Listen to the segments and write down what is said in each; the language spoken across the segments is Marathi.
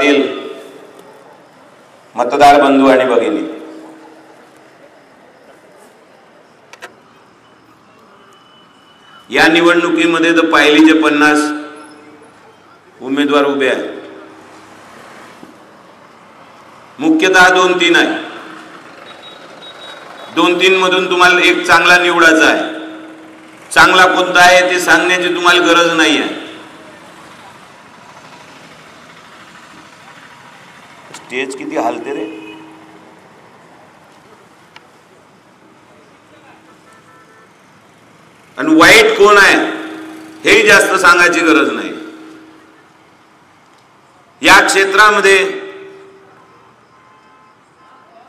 क्षेत्रातील मतदार बंधू आणि भगिनी, या निवडणुकीमध्ये तर पायलीचे 50 उमेदवार उभे आहेत. मुख्यतः 2-3 आहे. 2-3 मधून तुम्हाला एक चांगला निवडायचा आहे. चांगला कोणता आहे ते सांगण्याची तुम्हाला गरज नाही आहे. स्टेज किती हालते रे. आणि वाईट कोण आहे हेही जास्त सांगायची गरज नाही. या क्षेत्रामध्ये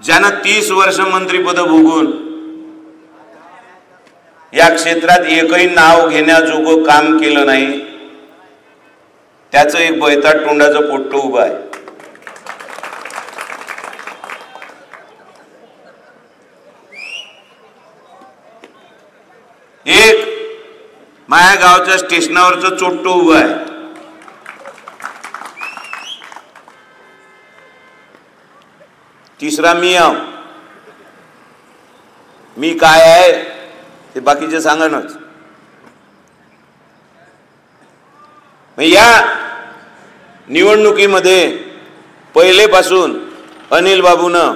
ज्यांना 30 वर्ष मंत्रिपद भोगून या क्षेत्रात एकही नाव घेण्याजोगं काम केलं नाही, त्याचं एक बैताट तोंडाचं पोट्ट उभं आहे. एक माया गावच्या स्टेशनावरचं चोट्ट उभं आहे. तिसरा मी आहो. मी काय आहे ते बाकीचे सांगणच. या निवडणुकीमध्ये पहिलेपासून अनिल बाबूनं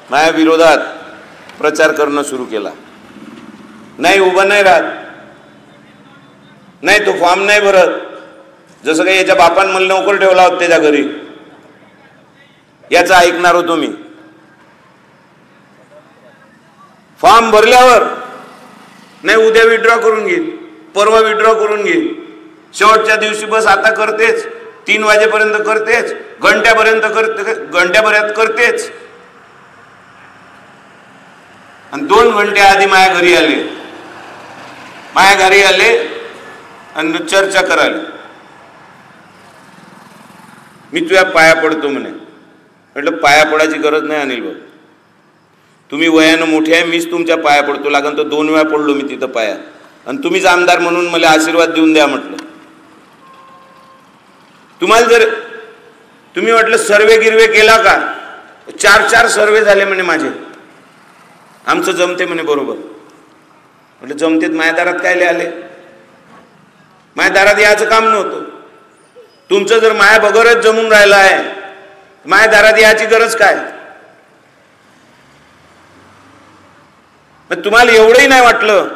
माझ्या विरोधात प्रचार करणं सुरू केला. नाही उभं नाही राहत, नाही तो फॉर्म नाही भरत. जसं काही याच्या बापान मला नोकर ठेवला होता त्याच्या घरी, याचं ऐकणार होतो मी. फॉर्म भरल्यावर नाही उद्या विड्रॉ करून घेईल, परवा विड्रॉ करून घेईल, शेवटच्या दिवशी बस आता करतेच, 3 वाजेपर्यंत करतेच, घंट्यापर्यंत करतेच. आणि 2 घंटे आधी माझ्या घरी आले आणि चर्चा करायला. मी तुझ्या पाया पडतो म्हणे. म्हटलं पाया पडायची गरज नाही अनिल भाऊ, तुम्ही वयानं मोठे आहे, मीच तुमच्या पाया पडतो. लागन तर 2 वेळा पडलो मी तिथं पाया, आणि तुम्हीच आमदार म्हणून मला आशीर्वाद देऊन द्या म्हटलं. तुम्हाला जर तुम्ही म्हटलं सर्वे गिरवे केला का, 4 सर्वे झाले म्हणे माझे. आमचं जमते म्हणे बरोबर. म्हटलं जमतेत, माझ्या दारात काय आले? माझ्या दारात याचं काम नव्हतं. तुमचं जर माया बगरच जमून राहिलं आहे, माझ्या दारात याची गरज काय? तुम्हाला एवढंही नाही वाटलं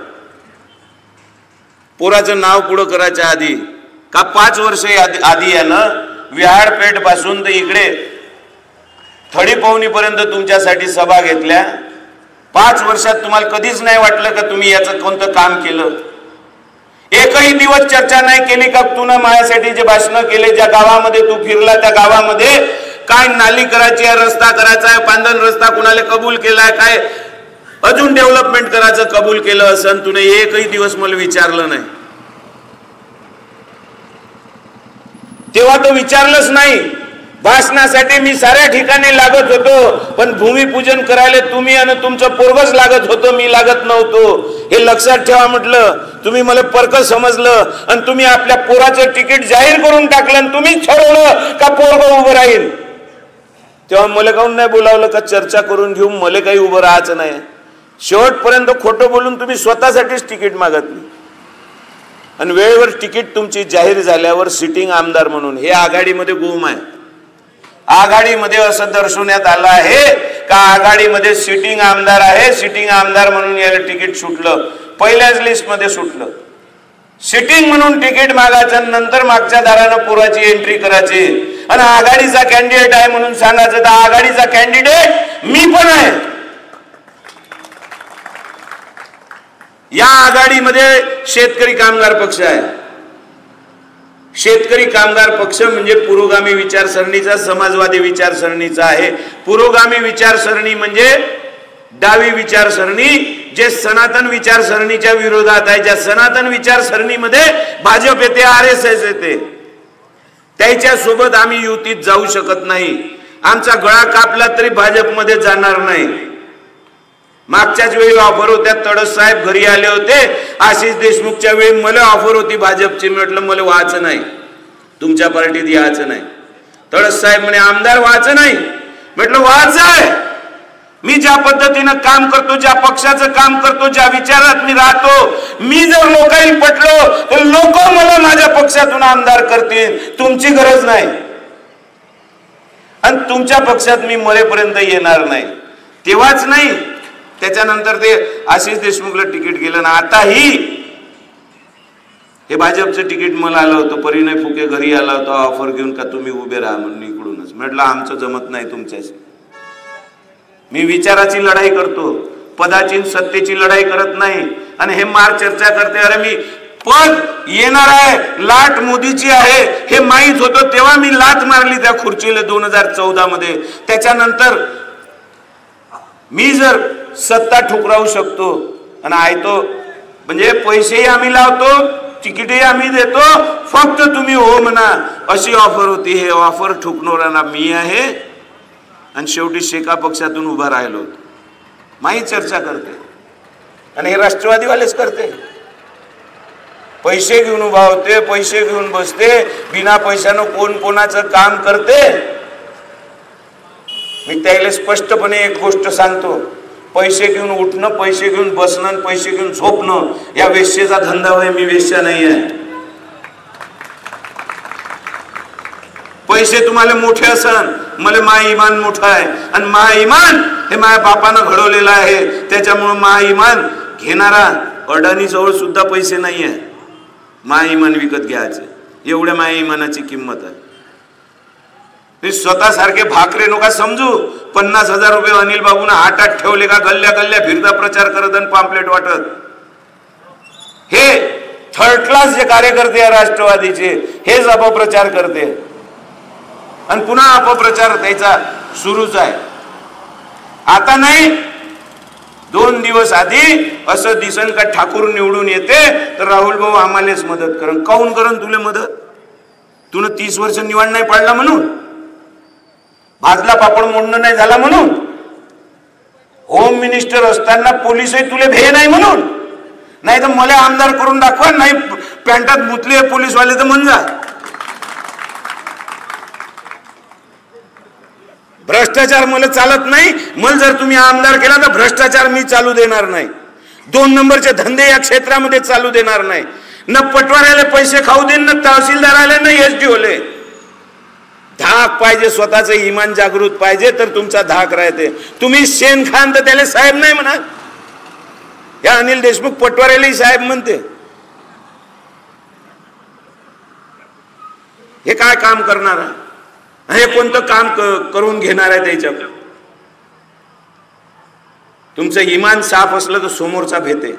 पोराचं नाव पुढं करायच्या आधी का 5 वर्ष आधी यानं विहारपेठ पासून तर इकडे थडीपवनी पर्यंत तुमच्यासाठी सभा घेतल्या. 5 वर्षात तुम्हाला कधीच नाही वाटलं का तुम्ही याचं कोणतं काम केलं? एकही दिवस चर्चा नाही केली का तुला माझ्यासाठी जे भाषण केले, ज्या गावामध्ये तू फिरला त्या गावामध्ये काय नाली करायची आहे, रस्ता करायचा आहे, पांदन रस्ता कुणाला कबूल केलाय, काय अजून डेव्हलपमेंट करायचं कबूल केलं असं तुने एकही दिवस मला विचारलं नाही. तेव्हा तो विचारलंच नाही. भाषणासाठी मी साऱ्या ठिकाणी लागत होतो, पण भूमिपूजन करायला तुम्ही आणि तुमचं पोरगच लागत होतं, मी लागत नव्हतो. हे लक्षात ठेवा म्हटलं. तुम्ही मला परक समजलं आणि तुम्ही आपल्या पोराचं तिकीट जाहीर करून टाकलं आणि तुम्हीच ठरवलं का पोरग उभं राहील. तेव्हा मला काहून नाही बोलावलं का चर्चा करून घेऊ, मला काही उभं राहायचं नाही. शेवटपर्यंत खोटं बोलून तुम्ही स्वतःसाठीच तिकीट मागितली आणि वेळेवर तिकीट तुमची जाहीर झाल्यावर सिटिंग आमदार म्हणून हे आघाडीमध्ये गुम आहे. आघाडीमध्ये असं दर्शवण्यात आलं आहे का आघाडीमध्ये सिटिंग आमदार आहे, सिटिंग आमदार म्हणून याला तिकीट सुटलं, पहिल्याच लिस्ट मध्ये सुटलं. सिटिंग म्हणून तिकीट मागायचं, नंतर मागच्या दारानं पुराची एंट्री करायची आणि आघाडीचा कॅन्डिडेट आहे म्हणून सांगायचं तर आघाडीचा कॅन्डिडेट मी पण आहे. या आघाडीमध्ये शेतकरी कामगार पक्ष आहे. शेतकरी कामगार पक्ष म्हणजे पुरोगामी विचारसरणीचा, समाजवादी विचारसरणीचा आहे. पुरोगामी विचारसरणी म्हणजे डावी विचारसरणी, जे सनातन विचारसरणीच्या विरोधात आहे. ज्या सनातन विचारसरणीमध्ये भाजप येते, RSS येते, त्याच्या सोबत आम्ही युतीत जाऊ शकत नाही. आमचा गळा कापला तरी भाजपमध्ये जाणार नाही. मागच्याच वेळी ऑफर होत्या, तडस साहेब घरी आले होते, आशिष देशमुखच्या वेळी मला ऑफर होती भाजपची. म्हटलं मला व्हायचं नाही, तुमच्या पार्टीत यायचं नाही. तळस साहेब म्हणे आमदार व्हायचं नाही. म्हटलं व्हायचं आहे. मी ज्या पद्धतीनं काम करतो, ज्या पक्षाचं काम करतो, ज्या विचारात मी राहतो, मी जर लोकांनी पटलो तर लोक मला माझ्या पक्षातून आमदार करतील. तुमची गरज नाही आणि तुमच्या पक्षात मी मरेपर्यंत येणार नाही. तेव्हाच नाही, त्याच्यानंतर ते आशिष देशमुखला तिकीट गेलं ना. आताही हे भाजपचं तिकीट मला आलं होतं, परिणय फुके घरी आला होता ऑफर घेऊन का तुम्ही उभे राहा म्हणून इकडूनच. म्हटलं आमचं जमत नाही तुमच्याशी. मी विचाराची लढाई करतो, पदाची सत्तेची लढाई करत नाही. आणि हे मार चर्चा करते, अरे मी पद येणार आहे, लाट मोदीची आहे हे माहीत होतं तेव्हा मी लात मारली त्या खुर्चीला 2014 मध्ये. त्याच्यानंतर मी जर सत्ता ठुकरावू शकतो आणि आयतो म्हणजे पैसेही आम्ही लावतो, तिकीटही आम्ही देतो, फक्त तुम्ही हो म्हणा अशी ऑफर होती. हे ऑफर ठुकणारा मी आहे आणि शेवटी शेका पक्षातून उभा राहिलो होतो. माही चर्चा करते आणि हे राष्ट्रवादीवालेच करते. पैसे घेऊन उभा होते, पैसे घेऊन बसते, बिना पैशानं कोण कोणाचं काम करते. मी त्याला स्पष्टपणे एक गोष्ट सांगतो, पैसे घेऊन उठणं, पैसे घेऊन बसणं, पैसे घेऊन झोपणं या वेश्येचा धंदा होय. मी वेश्या नाही आहे. पैसे तुम्हाला मोठे असन, मला मा इमान मोठा आहे आणि मा इमान हे माझ्या बापानं घडवलेलं आहे. त्याच्यामुळे मा इमान घेणारा अडाणी जवळ सुद्धा पैसे नाही आहे. मा इमान विकत घ्यायचे, एवढ्या मा इमानाची किंमत आहे. स्वतः सारखे भाकरे नका समजू. 50,000 रुपये अनिल बाबून हातात ठेवले का गल्ल्या गल्ल्या फिरता प्रचार करत आणि पॉम्पलेट वाटत. हे थर्ड क्लास जे कार्यकर्ते आहे राष्ट्रवादीचे हेच अपप्रचार करते आणि पुन्हा अपप्रचार त्याचा सुरूच आहे. आता नाही, 2 दिवस आधी असं दिसन का ठाकूर निवडून येते तर राहुल भाऊ आम्हालाच मदत करन. काऊन करन तुले मदत? तुला 30 वर्ष निवड नाही पडला म्हणून, भाजला पापड मोडणं नाही झाला म्हणून, होम मिनिस्टर असताना पोलीसही तुले भे नाही म्हणून, नाही तर मला आमदार करून दाखवा, नाही पॅन्टात मुतले पोलीसवाले तर म्हणजे भ्रष्टाचार मला चालत नाही. मला जर तुम्ही आमदार केला तर भ्रष्टाचार मी चालू देणार नाही. 2 नंबरचे धंदे या क्षेत्रामध्ये चालू देणार नाही. न पटवाऱ्याला पैसे खाऊ देईन, न तहसीलदाराला, न एसडीओले. धाक पाहिजे, स्वतःच इमान जागृत पाहिजे तर तुमचा धाक राहते. तुम्ही शेण खान तर त्याला साहेब नाही म्हणा. या अनिल देशमुख पटवाऱ्यालाही साहेब म्हणते. हे काय काम करणार आहे? हे कोणतं काम करून घेणार आहे त्याच्याकडे? तुमचं इमान साफ असलं तर समोरचा भेटे.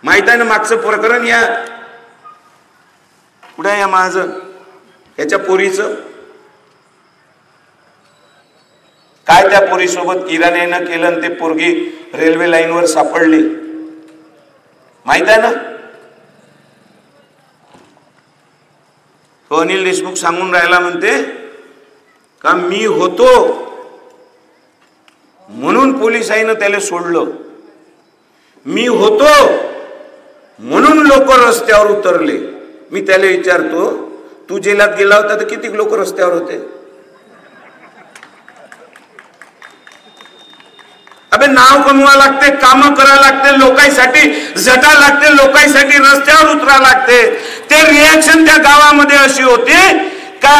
माहित आहे ना मागचं प्रकरण या कुठे या माझं याच्या पोरीचं काय? त्या पोरीसोबत किराण्यानं केलं ते पोरगी रेल्वे लाईनवर सापडली. माहित आहे ना? तो अनिल देशमुख सांगून राहिला म्हणते का मी होतो म्हणून पोलिसांनी त्याला सोडलं, मी होतो म्हणून लोक रस्त्यावर उतरले. मी त्याला विचारतो, तू जेलात गेला होता तर किती लोक रस्त्यावर होते? अबे नाव कमवा लागते, काम करा लागते, लोकांसाठी झटा लागते, लोकांसाठी रस्त्यावर उतरा लागते. ते रिएक्शन त्या गावामध्ये अशी होती का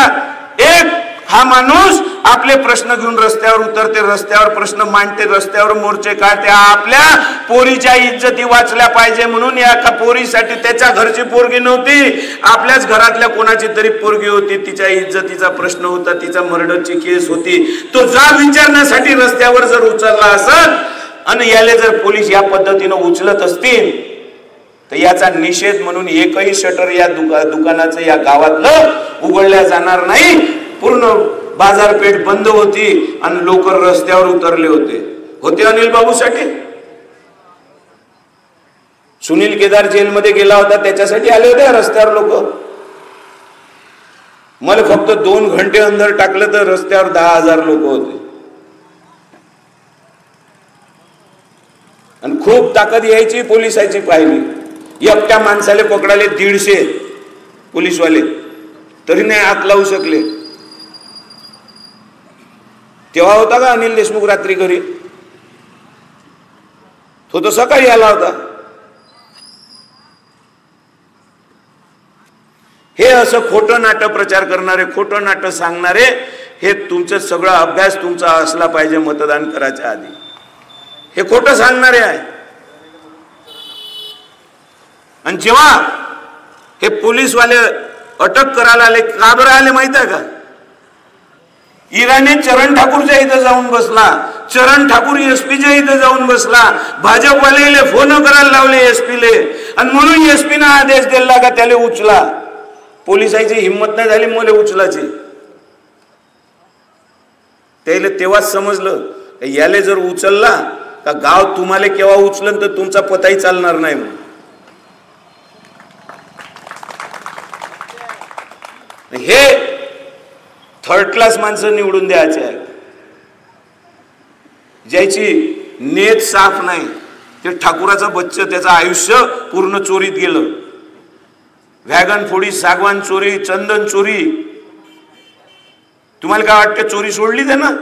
एक हा माणूस आपले प्रश्न घेऊन रस्त्यावर उतरते, रस्त्यावर प्रश्न मांडते, रस्त्यावर मोर्चे काढते. आपल्या पोरीच्या इज्जती वाचल्या पाहिजे म्हणून या पोरीसाठी त्याच्या घरची पोरगी नव्हती, आपल्याच घरातल्या कोणाची तरी पोरगी होती, तिच्या इज्जतीचा प्रश्न होता, तिचा मर्डरची केस होती. तो जा विचारण्यासाठी रस्त्यावर जर उचलला असत आणि याले जर पोलीस या पद्धतीनं उचलत असतील तर याचा निषेध म्हणून एकही शटर या दुकानाचं या गावातलं उघडल्या जाणार नाही. पूर्ण बाजारपेठ बंद होती आणि लोक रस्त्यावर उतरले होते अनिल बाबूसाठी. सुनील केदार जेलमध्ये गेला होता त्याच्यासाठी आले होते रस्त्यावर लोक. मला फक्त 2 घंटे अंदर टाकलं तर रस्त्यावर 10,000 लोक होते आणि खूप ताकद यायची पोलिसाची पाहिली. एकट्या माणसाले पकडाले 150 पोलीसवाले तरी नाही हात लावू शकले. तेव्हा होता का अनिल देशमुख रात्री घरी? तो तर सकाळी आला होता. हे असं खोटं नाटक प्रचार करणारे, खोटं नाटक सांगणारे, हे तुमचं सगळं अभ्यास तुमचा असला पाहिजे मतदान करायच्या आधी. हे खोटं सांगणारे आहे. आणि जेव्हा हे पोलीसवाले अटक करायला आले, का बरं आले माहित आहे का? इराणी चरण ठाकूरच्या इथं जाऊन बसला, चरण ठाकूर एसपीच्या इथं जाऊन बसला, भाजपवाले फोन करायला लावले एसपीले, आणि म्हणून एसपीने आदेश दिला का त्याला उचला. पोलिसांची हिंमत नाही झाली मला उचलाची. त्याला तेव्हाच समजलं याले जर उचलला का गाव तुम्हाला केव्हा उचलन तर तुमचा पताही चालणार नाही म्हणून. हे थर्ड क्लास माणसं निवडून द्यायचे आहे, ज्याची नेत साफ नाही. ते ठाकूराचं बच्च त्याचं आयुष्य पूर्ण चोरीत गेलं. वॅगन फोडी, सागवान चोरी, चंदन चोरी. तुम्हाला काय वाटतं चोरी सोडली त्यानं?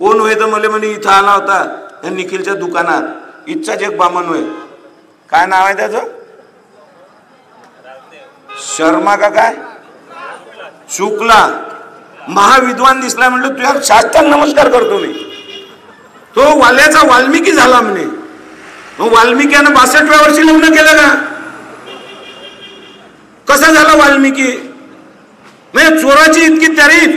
कोण होय तर मला म्हणे इथं आला होता त्या निखिलच्या दुकानात, इच्छाच एक बामण होय, काय नाव आहे त्याचं? शर्मा का काय शुक्ला. महाविद्वान दिसला. म्हणलं तुझ्या शास्त्राला नमस्कार करतो मी. तो वाल्याचा वाल्मिकी झाला म्हणे. मग वाल्मिकीनं 62व्या वर्षी लग्न केलं का? कसा झाला वाल्मिकी? म्हणजे चोराची इतकी तारीफ.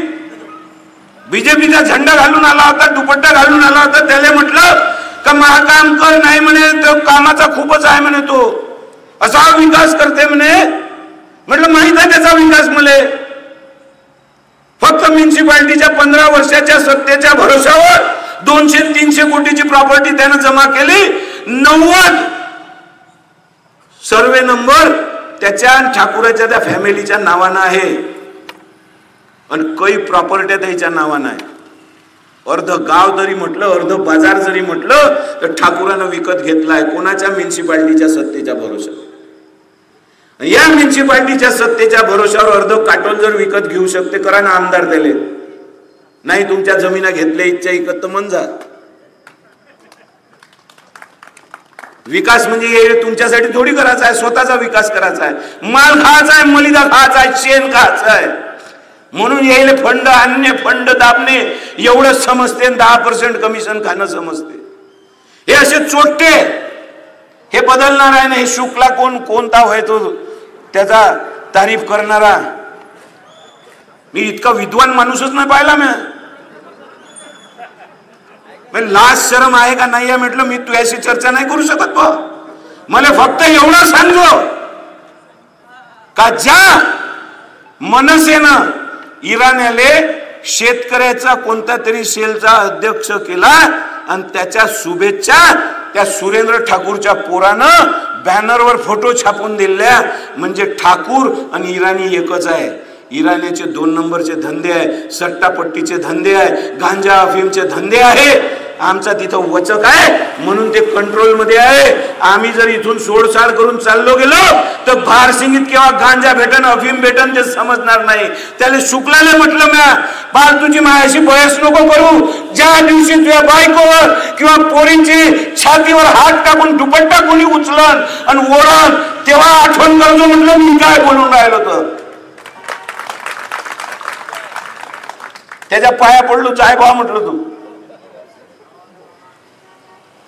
बीजेपीचा झेंडा घालून आला होता, दुपट्टा घालून आला होता, त्याला म्हटलं का महाकाम कर, नाही म्हणे तो कामाचा खूपच आहे म्हणे, तो असा विकास करते म्हणे. म्हटलं माहित आहे त्याचा विकास मले. फक्त म्युन्सिपाल्टीच्या 15 वर्षाच्या सत्तेच्या भरोशावर 200-300 कोटीची प्रॉपर्टी त्यानं जमा केली. 90 सर्वे नंबर त्याच्या ठाकूराच्या त्या फॅमिलीच्या नावानं आहे, आणि काही प्रॉपर्ट्या त्याच्या नावानं आहे. अर्ध गाव जरी म्हटलं, अर्ध बाजार जरी म्हटलं तर ठाकूरानं विकत घेतलाय. कोणाच्या? म्युन्सिपाल्टीच्या सत्तेच्या भरोशावर. या म्युन्सिपाल्टीच्या सत्तेच्या भरोशावर अर्ध काटोल जर विकत घेऊ शकते, करा ना आमदार दिले. नाही तुमच्या जमिना घेतल्या इच्छा इकत तर मन जा. विकास म्हणजे हे तुमच्यासाठी थोडी करायचा आहे, स्वतःचा विकास करायचा आहे. माल खायचा आहे, मलिदा खायचा आहे, शेण खायचा आहे. म्हणून यायले फंड आणणे, फंड दाबणे एवढंच समजते. 10% कमिशन खाणं समजते. हे असे चोट्टे हे बदलणार आहे ना. हे शुक्ला कोणता होय तो त्याचा तारीफ करणारा. मी इतका विद्वान माणूसच नाही पाहिला. मी लाज शरम आहे का नाही म्हटलं. मी तुझ्याशी चर्चा नाही करू शकत. मला फक्त एवढं सांगतो का ज्या मनसेनं इराणले शेतकऱ्याचा कोणता तरी सेलचा अध्यक्ष केला आणि त्याच्या शुभेच्छा त्या सुरेंद्र ठाकूरच्या पोरानं बॅनरवर फोटो छापून दिल्या, म्हणजे ठाकूर आणि इराणी एकच आहे. इराणीचे 2 नंबरचे धंदे आहे, सट्टापट्टीचे धंदे आहे, गांजा अफीमचे धंदे आहे. आमचा तिथं वचक आहे म्हणून ते कंट्रोल मध्ये आहे. आम्ही जर इथून सोडसाड करून चाललो गेलो तर भारसिंगीत केव्हा गांजा भेटन, अफीम भेटन ते समजणार नाही. त्याला शुक्लाने म्हटलं म्या बाळ तुझी मायाशी बयस नको करू. ज्या दिवशी तुझ्या बायकोवर किंवा पोरींची छातीवर हात टाकून दुपट्टा कोणी उचलन आणि ओढण तेव्हा आठवण करतो. म्हटलं मी काय बोलून राहिलो तर त्याच्या पाया पडलो. चाय भाव म्हटलं तू.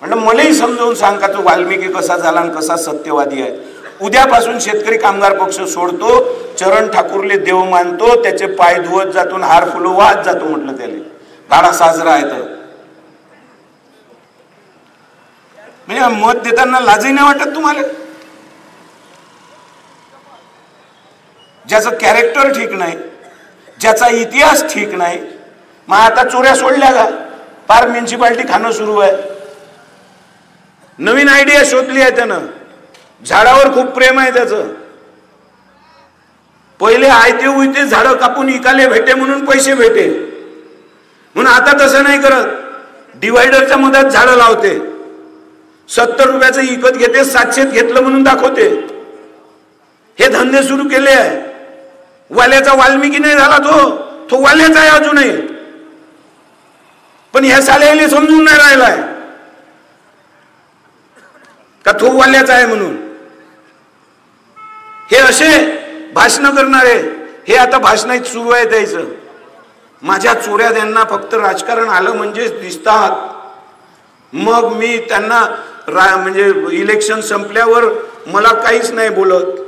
म्हणलं मलाही समजावून सांग का तू वाल्मिकी कसा झाला आणि कसा सत्यवादी आहे. उद्यापासून शेतकरी कामगार पक्ष सोडतो, चरण ठाकूरले देव मानतो, त्याचे पाय धुवत जातो, हार फुलो वाहत जातो. म्हटलं त्याला गाडा साजरा आहे तर म्हणजे मत देताना लाजही नाही वाटत तुम्हाला? ज्याचं कॅरेक्टर ठीक नाही, ज्याचा इतिहास ठीक नाही, मग आता चोऱ्या सोडल्या का? पार म्युन्सिपाल्टी खाणं सुरू आहे. नवीन आयडिया शोधली आहे त्यानं. झाडावर खूप प्रेम आहे त्याचं. पहिले आयते उयते झाडं कापून इकाले भेटे म्हणून पैसे भेटे, म्हणून आता तसं नाही करत. डिवायडरच्या मधात झाडं लावते. 70 रुपयाचं इकत घेते, 700 घेतलं म्हणून दाखवते. हे धंदे सुरू केले आहे. वाल्याचा वाल्मिकी नाही झाला तो. तो वाल्याचा आहे अजूनही, पण ह्या साल्याला समजून नाही राहिलाय का तो वाल्याचा आहे म्हणून. हे असे भाषण करणारे, हे आता भाषणात सुरू आहे द्यायचं. माझ्या चोऱ्या त्यांना फक्त राजकारण आलं म्हणजे दिसतात, मग मी त्यांना म्हणजे इलेक्शन संपल्यावर मला काहीच नाही बोलत.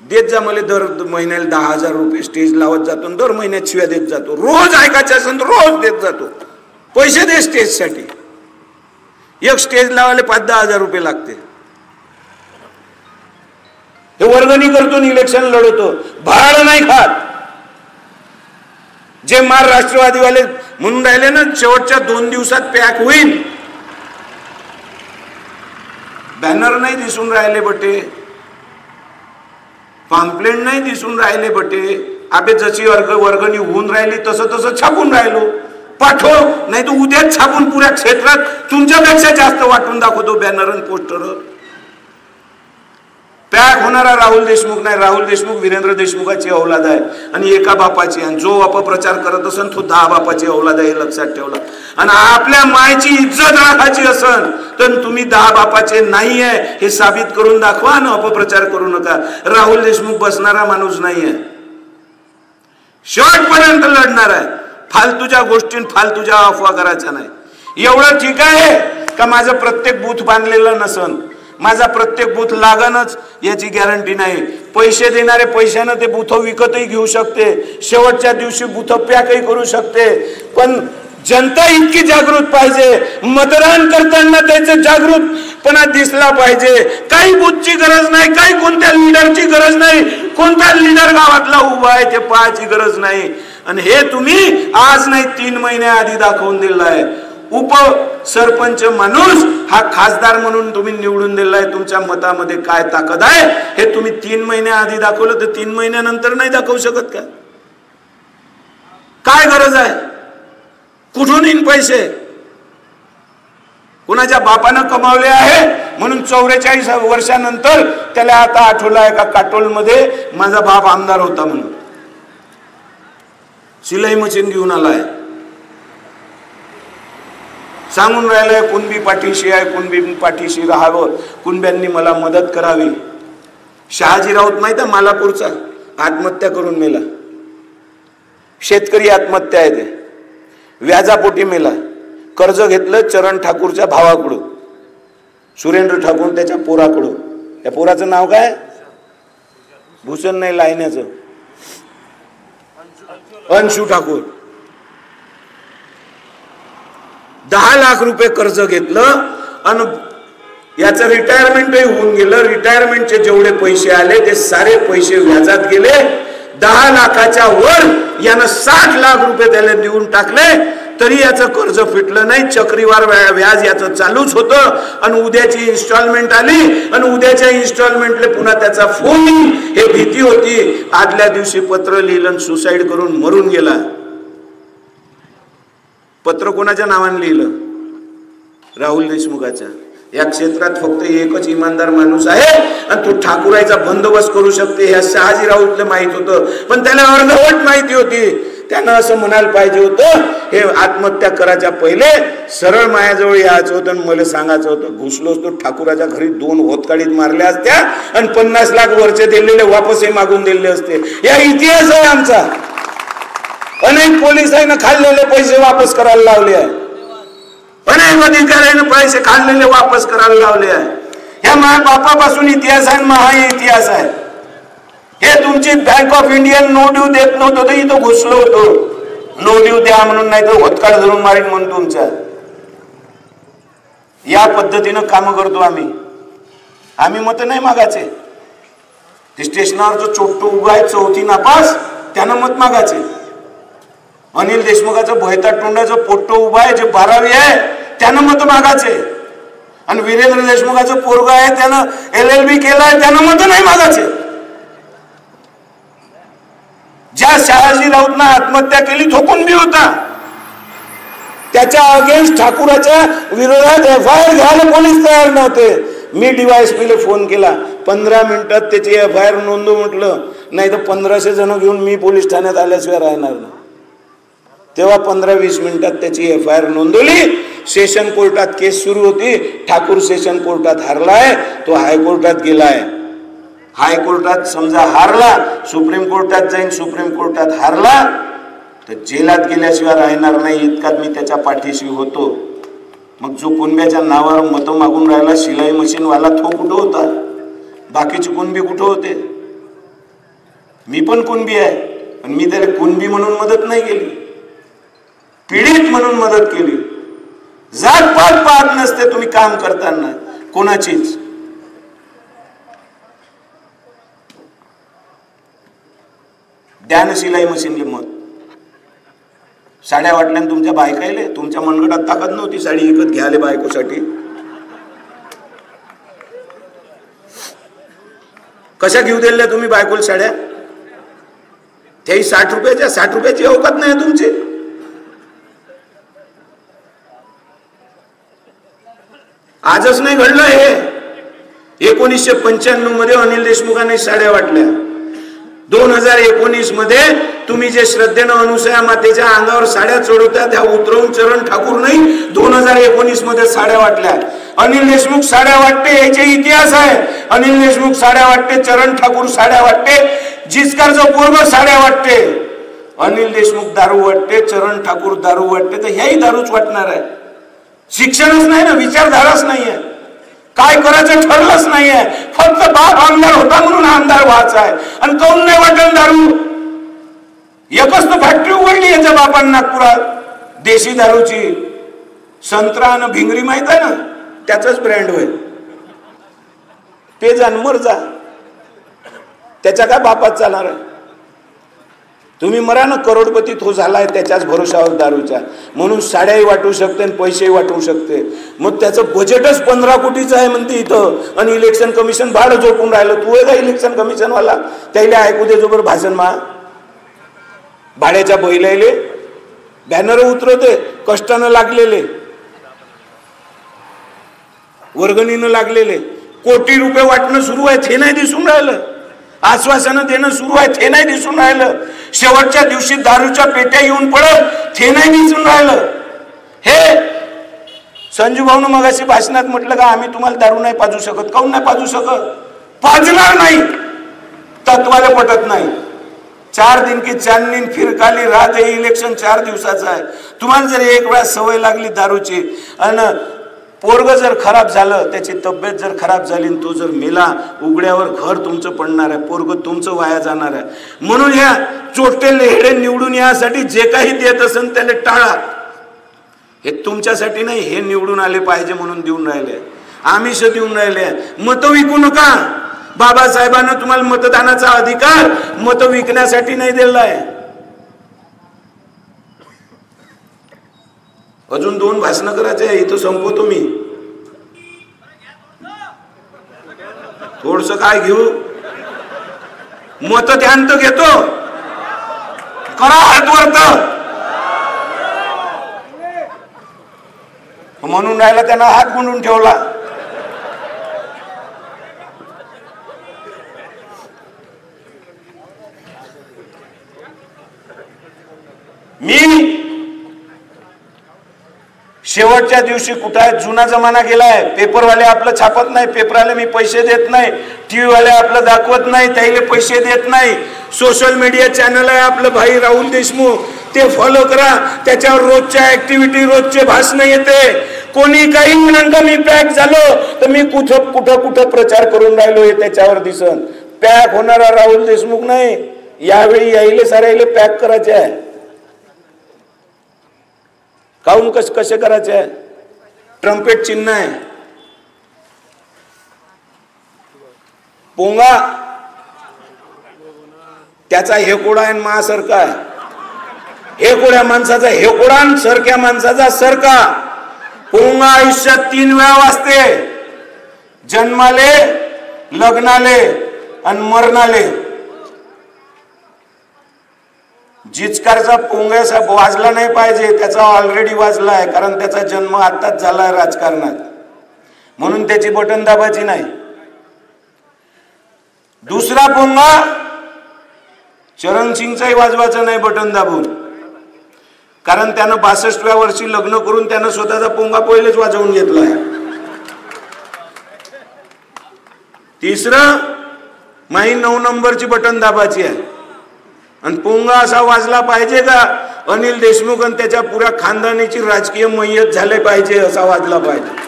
देत जा मला दर महिन्याला 10,000 रुपये, स्टेज लावत जातो, दर महिन्यात शिव्या देत जातो. रोज ऐकायचं असेल तर रोज देत जातो. पैसे दे स्टेजसाठी, एक स्टेज लावायला 5-10 हजार रुपये लागते. हे वर्गणी करतो, इलेक्शन लढवतो, भाडं नाही खात. जे मार राष्ट्रवादीवाले म्हणून राहिले ना शेवटच्या 2 दिवसात पॅक होईल, बॅनर नाही दिसून राहिले बटे, पॅम्पलेट नाही दिसून राहिले बटे. आबे जशी वर्गणी होऊन राहिली तसं तसं छापून राहिलो. पाठव, नाही तर उद्याच छापून पुऱ्या क्षेत्रात तुमच्यापेक्षा जास्त वाटून दाखवतो बॅनर आणि पोस्टर. पॅक होणारा राहुल देशमुख नाही. राहुल देशमुख वीरेंद्र देशमुखाची औलाद आहे आणि एका बापाची, आणि जो अपप्रचार करत असेल तो 10 बापाची औलाद आहे, लक्षात ठेवला. आणि आपल्या मायची इज्जत राखायची असेल तर तुम्ही 10 बापाचे नाही आहे हे साबित करून दाखवा ना, अपप्रचार करू नका. राहुल देशमुख बसणारा माणूस नाही आहे, शेवटपर्यंत लढणार आहे. फालतूच्या गोष्टी, फालतूच्या अफवा करायच्या नाही. एवढं ठीक आहे का माझं प्रत्येक बूथ बांधलेलं नसन, माझा प्रत्येक बूथ लागणच याची गॅरंटी नाही. पैसे देणारे पैशानं ते बूथ विकतही घेऊ शकते, शेवटच्या दिवशी बूथ पॅकही करू शकते. पण जनता इतकी जागृत पाहिजे, मतदान करताना त्याचं जागृतपणा दिसला पाहिजे. काही बूथची गरज नाही, काही कोणत्या लीडरची गरज नाही, कोणता लीडर गावातला उभा आहे ते पाहायची गरज नाही. आणि हे तुम्ही आज नाही 3 महिन्याआधी दाखवून दिलं आहे. उप सरपंच माणूस हा खासदार म्हणून तुम्ही निवडून दिलाय. तुमच्या मतामध्ये काय ताकद आहे हे तुम्ही 3 महिन्याआधी दाखवलं, तर 3 महिन्यानंतर नाही दाखवू शकत का? काय गरज आहे? कुठून येईन पैसे? कुणाच्या बापानं कमावले आहे म्हणून 44 वर्षानंतर त्याला आता आठवलं आहे का काटोल मध्ये माझा बाप आमदार होता म्हणून. शिलाई मशीन घेऊन आलाय, सांगून राहिलंय कुणबी पाठीशी आहे, कुणबी पाठीशी राहावं, कुणब्यांनी मला मदत करावी. शहाजी राऊत माहित आहे मालापूरचा, आत्महत्या करून मेला. शेतकरी आत्महत्या आहे, ते व्याजापोटी मेला. कर्ज घेतलं चरण ठाकूरच्या भावाकडून, सुरेंद्र ठाकूर त्याच्या पोराकडून. त्या पोराचं नाव काय? भूषण नाही, लायण्याचं अंशू ठाकूर. 10 लाख रुपये कर्ज घेतलं आणि याचं रिटायरमेंटही होऊन गेलं. रिटायरमेंटचे जेवढे पैसे आले ते सारे पैसे व्याजात गेले. 10 लाखाच्या वर यानं 60 लाख रुपये त्याला देऊन टाकले, तरी याचं कर्ज फिटलं नाही. चक्रीवार व्याज याचं चालूच होतं. आणि उद्याची इन्स्टॉलमेंट आली आणि उद्याच्या इन्स्टॉलमेंटले पुन्हा त्याचा फोन येईल हे भीती होती. आदल्या दिवशी पत्र लिहिलं आणि सुसाईड करून मरून गेला. पत्र कोणाच्या नावाने लिहिलं? राहुल देशमुखाच्या. या क्षेत्रात फक्त एकच इमानदार माणूस आहे आणि तो ठाकूराईचा बंदोबस्त करू शकते. ह्या शहाजी राऊतला माहित होतं, पण त्याला अर्धवट माहिती होती. त्यानं असं म्हणायला पाहिजे होतं, हे आत्महत्या करायच्या पहिले सरळ मायाजवळ यायचं होतं आणि मला सांगायचं होतं. घुसलो असतो ठाकूराच्या घरी 2 होतकाळीत मारल्या असत्या आणि 50 लाख वरचे दिलेले वापसही मागून दिले असते. या इतिहास आहे आमचा. अनेक पोलिसांना खाल्लेले पैसे वापस करायला लावले आहे, अनेक अधिकाऱ्यांना पैसे खाल्लेले वापस करायला लावले आहे. ह्या माझ्या बापापासून इतिहास आहे, महा इतिहास आहे. हे तुमची bank of India no due देत नव्हतं तर इथं घुसलो होतो. नो ड्यू द्या म्हणून, नाही तर होतकाळ धरून मारीन म्हणून तुमच्या. या पद्धतीनं काम करतो आम्ही. आम्ही मत नाही मागायचे. ते स्टेशनावर जो चोट्टू उभा आहे 4थी नापास त्यानं मत मागायचे. अनिल देशमुखाचं भयता तोंडाचं पोट्टो उभा आहे जे 12वी आहे त्यानं मत मागायचे. आणि वीरेंद्र देशमुखाचं पोरग आहे त्यानं LLB केलाय त्यानं मत नाही मागायचे. ज्या शहाजी राऊतनं आत्महत्या केली तो कुणबी होता, त्याच्या अगेन्स्ट ठाकूराच्या विरोधात FIR घ्यायला पोलीस तयार नव्हते. मी DYSP ला फोन केला, 15 मिनिटात त्याची FIR नोंदव म्हटलं. नाही तर 1500 जण घेऊन मी पोलीस ठाण्यात आल्याशिवाय राहणार नाही. तेव्हा 15-20 मिनिटात त्याची FIR नोंदवली. सेशन कोर्टात केस सुरू होती. ठाकूर सेशन कोर्टात हारलाय, तो हायकोर्टात गेलाय. हायकोर्टात समजा हारला, सुप्रीम कोर्टात जाईन, सुप्रीम कोर्टात हारला तर जेलात गेल्याशिवाय राहणार नाही, इतकाच मी त्याच्या पाठीशी होतो. मग जो कुणब्याच्या नावावर मतं मागून राहिला शिलाई मशीनवाला, तो कुठं होता? बाकीचे कुणबी कुठं होते? मी पण कुणबी आहे, पण मी त्याला कुणबी म्हणून मदत नाही केली, पीडित म्हणून मदत केली. जात पात पाहत नसते तुम्ही काम करताना कोणाचीच. द्या ना शिलाई मशीनले मत. साड्या वाटल्या तुमच्या बायकायले, तुमच्या मनगटात ताकद नव्हती साडी विकत घ्यायला बायकोसाठी. कशा घेऊ दिल्या तुम्ही बायकोला साड्या? त्याही 60 रुपयाच्या, 60 रुपयाची अवकात नाही तुमची. आजच नाही घडलं हे. 1995 मध्ये अनिल देशमुखांनी साड्या वाटल्या. 2019 मध्ये तुम्ही जे श्रद्धेनं अनुसया मातेच्या अंगावर साड्या चढवत्या त्या उतरवून चरण ठाकूर नाही 2019 मध्ये साड्या वाटल्या. अनिल देशमुख साड्या वाटते याचे इतिहास आहे. अनिल देशमुख साड्या वाटते, चरण ठाकूर साड्या वाटते, जिचकारचं पोरग साड्या वाटते. अनिल देशमुख दारू वाटते, चरण ठाकूर दारू वाटते, तर ह्याही दारूच वाटणार आहे. शिक्षणच नाही ना, विचारधाराच नाहीये, काय करायचं ठरलंच नाहीये. फक्त बाप आमदार होता म्हणून आमदार व्हायचा आहे. आणि काऊन नाही वाटेल दारू? एकच तर फॅक्टरी उघडली याच्या बापान नागपुरात देशी दारूची. संत्रा आणि भिंगरी माहित आहे ना, त्याचाच ब्रँड होय. ते जानमर जा, त्याच्या काय बापात चालणार आहे? तुम्ही मरा ना, करोडपती तो झालाय त्याच्याच भरोशावर दारूच्या. म्हणून साड्याही वाटू शकते आणि पैसेही वाटू शकते. मग त्याचं बजेटच 15 कोटीचं आहे म्हणते इथं. आणि इलेक्शन कमिशन भाडं झोपून राहिलं. तू आहे का इलेक्शन कमिशन वाला? त्याला ऐकू दे जोबर भाषण मा. भाड्याच्या बैलाले बॅनर उतरवते, कष्टानं लागलेले, वर्गणीनं लागलेले. कोटी रुपये वाटणं सुरू आहे, ते नाही दिसून राहिलं. आश्वासनं देणं सुरू आहे, ते नाही दिसून राहिलं. शेवटच्या दिवशी दारूच्या पेट्या येऊन पडत, ते नाही दिसून राहिलं. हे संजू भाऊनं मगाशी भाषणात म्हटलं का आम्ही तुम्हाला दारू नाही पाजू शकत. काऊन नाही पाजू शकत? पाजणार नाही, तत्वाला पटत नाही. 4 दिन की चांदनी फिरकाली रात, हे इलेक्शन 4 दिवसाचं आहे. तुम्हाला जर एक वेळा सवय लागली दारूची आणि पोरग जर खराब झालं, त्याची तब्येत जर खराब झाली, तो जर मेला, उघड्यावर घर तुमचं पडणार आहे, पोरग तुमचं वाया जाणार आहे. म्हणून ह्या चोटे लेहडे निवडून यासाठी जे काही देत असेल त्याला टाळा. हे तुमच्यासाठी नाही, हे निवडून आले पाहिजे म्हणून देऊन राहिले, आमिष देऊन राहिले. मत विकू नका. बाबासाहेबांना तुम्हाला मतदानाचा अधिकार मत विकण्यासाठी नाही दिला आहे. अजून 2 भाषण करायचे आहे, इथं संपवतो मी. थोडस काय घेऊ, मत ध्यान तर घेतो, करा हात वरत म्हणून राहिला, त्यांना हात गुंडून ठेवला. मी शेवटच्या दिवशी कुठं आहे? जुना जमाना गेलाय. पेपरवाले आपलं छापत नाही, पेपरवाले मी पैसे देत नाही, टीव्ही वाले आपलं दाखवत नाही, त्याला पैसे देत नाही. सोशल मीडिया चॅनल आहे आपलं भाई राहुल देशमुख, ते फॉलो करा. त्याच्यावर रोजच्या ऍक्टिव्हिटी, रोजचे भाषण येते. कोणी काही म्हणून का मी पॅक झालो तर मी कुठं कुठं कुठं प्रचार करून राहिलो हे त्याच्यावर दिसन. पॅक होणारा राहुल देशमुख नाही. यावेळी यायले साऱ्याले पॅक करायचे आहे. काऊन कसे करायचे आहे? ट्रम्पेट चिन्ह आहे. पोंगा त्याचा हेकोडा आहे, महासरका आहे. हेकोड्या माणसाचा हेकोडा, सरक्या माणसाचा सरका. पोंगा आयुष्यात 3 वेळा वाजते, जन्माले, लग्नाले आणि मरणाले. जिचकारचा पोंग्याचा वाजला नाही पाहिजे, त्याचा ऑलरेडी वाजला आहे, कारण त्याचा जन्म आताच झाला आहे राजकारणात, म्हणून त्याची बटन दाबायची नाही. दुसरा पोंगा चरण सिंगचाही वाजवायचं नाही बटन दाबून, कारण त्यानं 62व्या वर्षी लग्न करून त्यानं स्वतःचा पोंगा पहिलेच वाजवून घेतलाय. तिसरं, माही 9 नंबरची बटन दाबायची आहे. आणि पोंगा असा वाजला पाहिजे का अनिल देशमुख आणि त्याच्या पुऱ्या खानदानीची राजकीय मय्यत झाले पाहिजे असा वाजला पाहिजे.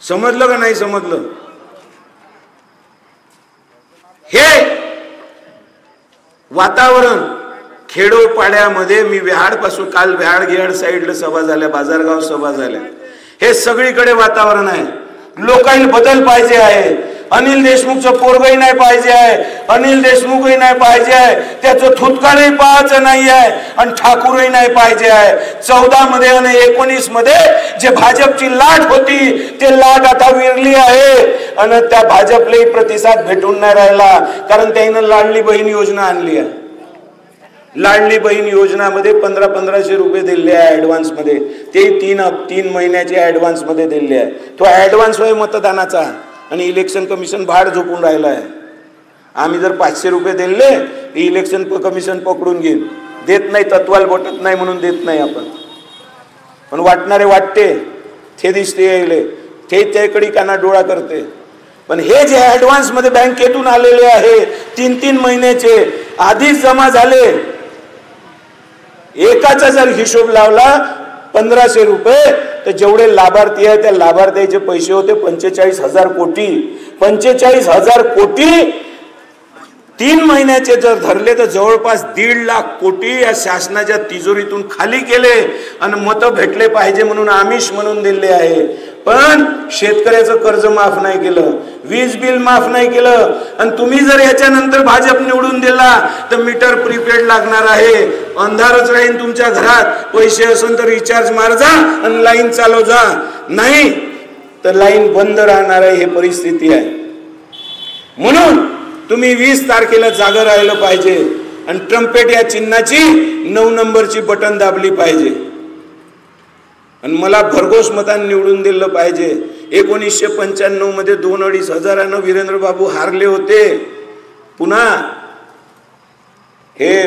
समजलं का नाही समजलं? हे वातावरण खेडोपाड्यामध्ये, मी विहाड पासून, काल विहाड गिहाड साईडला सभा झाल्या, बाजारगाव सभा झाल्या, हे सगळीकडे वातावरण आहे. लोकांना बदल पाहिजे आहे. अनिल देशमुखचं पोरगही नाही पाहिजे आहे, अनिल देशमुखही नाही पाहिजे आहे, त्याचं थुतकाळही पाहायचं नाही आहे, आणि ठाकूरही नाही पाहिजे आहे. 14 मध्ये आणि 19 मध्ये जे भाजपची लाट होती ते लाट आता विरली आहे आणि त्या भाजपलाही प्रतिसाद भेटून नाही राहिला, कारण त्यानं लाडली बहीण योजना आणली आहे. लाडली बहीण योजनामध्ये 1500 रुपये दिले आहे ऍडव्हान्स मध्ये, ते 3 महिन्याचे ऍडव्हान्स मध्ये दिले आहे. तो ऍडव्हान्स होय मतदानाचा, आणि इलेक्शन कमिशन भाड झोपून राहिला आहे. आम्ही जर 500 रुपये दिले इलेक्शन कमिशन पकडून घेईन, देत नाही, तत्वाल बोटत नाही म्हणून देत नाही आपण, पण वाटणारे वाटते, ते दिसते यायले, ते त्याकडे काना डोळा करते. पण हे जे ऍडव्हान्स मध्ये बँकेतून आलेले आहे 3 महिन्याचे आधीच जमा झाले, एकाचा जर हिशोब लावला 1500 रुपये, तर जेवढे लाभार्थी आहे त्या लाभार्थ्याचे पैसे होते 45,000 कोटी. 45,000 कोटी 3 महिन्याचे जर धरले तर जवळपास 1.5 लाख कोटी या शासनाच्या तिजोरीतून खाली केले, आणि मतं भेटले पाहिजे म्हणून आमिष म्हणून दिले आहे. पण शेतकऱ्याचं कर्ज माफ नाही केलं, वीज बिल माफ नाही केलं, आणि तुम्ही जर याच्यानंतर भाजप निवडून दिला तर मीटर प्रीपेड लागणार आहे, अंधारच राहील तुमच्या घरात. पैसे असेल तर रिचार्ज मार जा आणि लाईन चालव जा, नाही तर लाईन बंद राहणार आहे. हे परिस्थिती आहे. म्हणून तुम्ही 20 तारखेला जागा राहिलं पाहिजे, आणि ट्रम्पेट या चिन्हाची 9 नंबरची बटन दाबली पाहिजे, आणि मला भरघोस मतांनी निवडून दिलं पाहिजे. 1995 मध्ये 2-2.5 हजारानं वीरेंद्र बाबू हारले होते. पुन्हा हे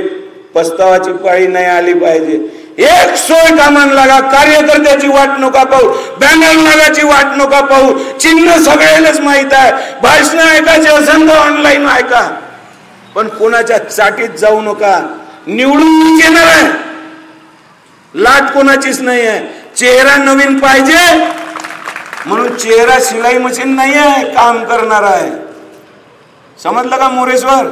पस्तावाची पाळी नाही आली पाहिजे. एक सोय कामाला लागा, कार्यकर्त्याची वाट नका पाहू, बॅनर लागाची वाट नका पाहू, चिन्ह सगळ्यालाच माहित आहे. भाषण ऐकायचे असेल तर ऑनलाईन ऐका, पण कोणाच्या चाटीत जाऊ नका. निवडून येणार आहे, लाट कोणाचीच नाही आहे. चेहरा नवीन पाहिजे म्हणून चेहरा शिलाई मशीन नाही आहे, काम करणार आहे. समजलं का मोरेश्वर?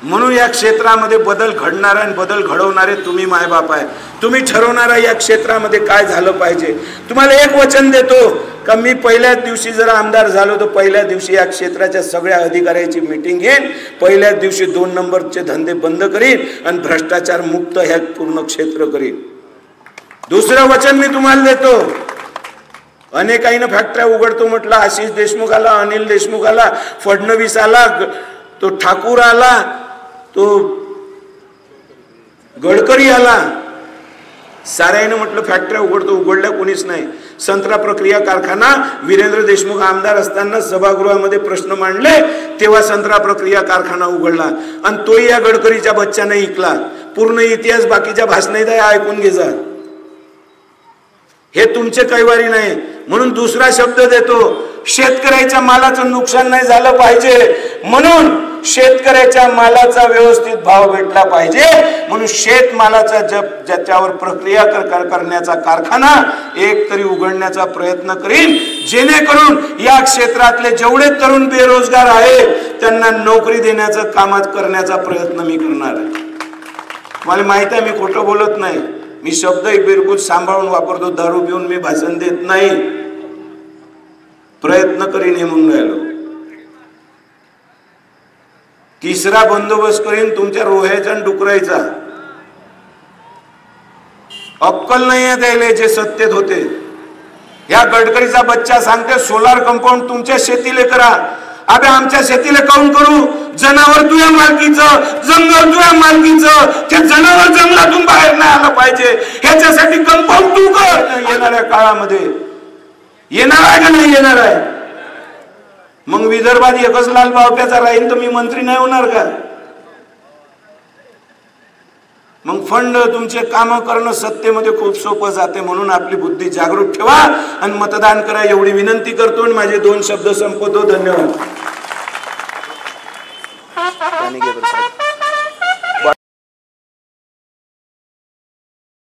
म्हणून या क्षेत्रामध्ये बदल घडणार आहे, बदल घडवणारे तुम्ही मायबाप आहे. तुम्ही ठरवणारा या क्षेत्रामध्ये काय झालं पाहिजे. तुम्हाला एक वचन देतो का मी पहिल्याच दिवशी जर आमदार झालो तर पहिल्या दिवशी या क्षेत्राच्या सगळ्या अधिकाऱ्याची मीटिंग घेईन, पहिल्याच दिवशी 2 नंबरचे धंदे बंद करीन आणि भ्रष्टाचार मुक्त हे पूर्ण क्षेत्र करीन. दुसरं वचन मी तुम्हाला देतो, अनेकाईनं फॅक्टऱ्या उघडतो म्हटलं, आशिष देशमुख आला, अनिल देशमुख आला, फडणवीस आला, तो ठाकूर आला, तो गडकरी आला, साऱ्यानं म्हटलं फॅक्टऱ्या उघडतो, उघडल्या कोणीच नाही. संत्रा प्रक्रिया कारखाना वीरेंद्र देशमुख आमदार असताना सभागृहामध्ये प्रश्न मांडले तेव्हा संत्रा प्रक्रिया कारखाना उघडला, आणि तोही या गडकरीच्या बच्चाने ऐकला. पूर्ण इतिहास बाकीच्या भाषणात ऐकून घे जा, हे तुमचे कैवारी नाही. म्हणून दुसरा शब्द देतो, शेतकऱ्याच्या मालाचं नुकसान नाही झालं पाहिजे, म्हणून शेतकऱ्याच्या मालाचा व्यवस्थित भाव भेटला पाहिजे, म्हणून शेतमालाचा ज्याच्यावर प्रक्रिया करण्याचा कारखाना एक तरी उघडण्याचा प्रयत्न करीन, जेणेकरून या क्षेत्रातले जेवढे तरुण बेरोजगार आहेत त्यांना नोकरी देण्याचं कामात करण्याचा प्रयत्न मी करणार आहे. मला माहित आहे मी खोटं बोलत नाही, मी शब्द बिलकुल सांभाळून वापरतो, दारू पिऊन मी भाषण देत नाही, प्रयत्न करीन हे म्हणून राहिलो. तिसरा बंदोबस्त करीन तुमच्या रोह्याचा आणि डुकरायचा. अक्कल नाही आहे त्याला जे सत्तेत होते. या गडकरीचा बच्चा सांगते सोलार कंपाऊंड तुमच्या शेतीला करा. अबे आमच्या शेतीला काऊन करू जनावर तुझ्या मालकीचं, जंगल तुझ्या मालकीचं, ते जनावर जंगलातून बाहेर नाही आलं पाहिजे ह्याच्यासाठी कंपाऊंड तू कर. येणाऱ्या काळामध्ये येणार आहे का नाही येणार आहे? मग विदर्भात एकच लाल बावट्याचा राहील तर मी मंत्री नाही होणार का? मग फंड तुमचे काम करणं सत्तेमध्ये खूप सोपं जाते. म्हणून आपली बुद्धी जागृत ठेवा आणि मतदान करा एवढी विनंती करतो आणि माझे 2 शब्द संपवतो. धन्यवाद.